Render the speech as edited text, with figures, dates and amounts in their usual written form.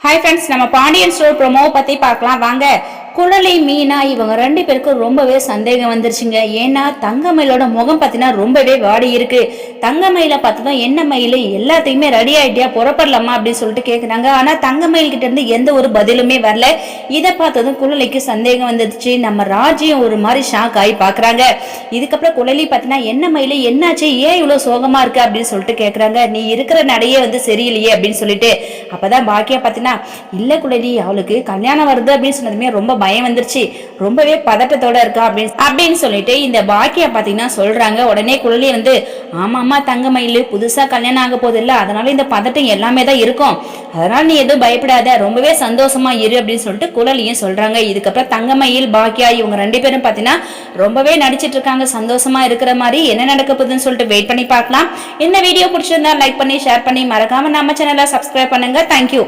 Hi friends நம்ம Pandian store promo பத்தி பார்க்கலாம் வாங்க. குழலி மீனா இவங்க ரெண்டு பேருக்கும் ரொம்பவே சந்தேகம் வந்துருச்சுங்க. ஏன்னா தங்கமயிலோட முகம் பார்த்தீங்கன்னா ரொம்பவே வாடி இருக்கு. தங்கமயில பார்த்ததும் என்ன மயில் எல்லாத்தையுமே ரெடி ஆயிட்டியா புறப்படலாமா அப்படின்னு சொல்லிட்டு கேட்குறாங்க. ஆனா தங்கமயில் கிட்ட இருந்து எந்த ஒரு பதிலுமே வரல. இதை பார்த்ததும் குழலிக்கு சந்தேகம் வந்துருச்சு. நம்ம ராஜியும் ஒரு மாதிரி ஷாக் ஆகி பாக்குறாங்க. இதுக்கப்புறம் குழலி பார்த்தீங்கன்னா என்ன மயில் என்னாச்சு ஏன் இவ்வளவு சோகமா இருக்கு அப்படின்னு சொல்லிட்டு கேட்குறாங்க. நீ இருக்கிற நடையே சரியில்லையே அப்படின்னு சொல்லிட்டு அப்பதான் பாக்கியா பார்த்தீங்கன்னா இல்ல குழலி அவளுக்கு கல்யாணம் வருது அப்படின்னு சொன்னதுமே ரொம்ப பயம் வந்துருச்சு, ரொம்பவே பதட்டத்தோட இருக்கா அப்படின்னு சொல்லிட்டு இந்த பாக்கியா பாத்தீங்கன்னா சொல்றாங்க. உடனே குழலி ஆமாமா தங்கமயில் புதுசா கல்யாணம் ஆக போது இல்ல, அதனால இந்த பதட்டம் எல்லாமே தான் இருக்கும், அதனால நீ எதுவும் பயப்படாத ரொம்பவே சந்தோஷமா இரு அப்படின்னு சொல்லிட்டு குழலியும் சொல்றாங்க. இதுக்கப்புறம் தங்கமயில் பாக்கியா இவங்க ரெண்டு பேரும் பாத்தீங்கன்னா ரொம்பவே நடிச்சிட்டு இருக்காங்க சந்தோஷமா இருக்கிற மாதிரி. என்ன நடக்க போகுதுன்னு சொல்லிட்டு வெயிட் பண்ணி பார்க்கலாம். இந்த வீடியோ பிடிச்சிருந்தா லைக் பண்ணி ஷேர் பண்ணி மறக்காம நம்ம சேனலை சப்ஸ்கிரைப் பண்ணுங்க. தேங்க்யூ.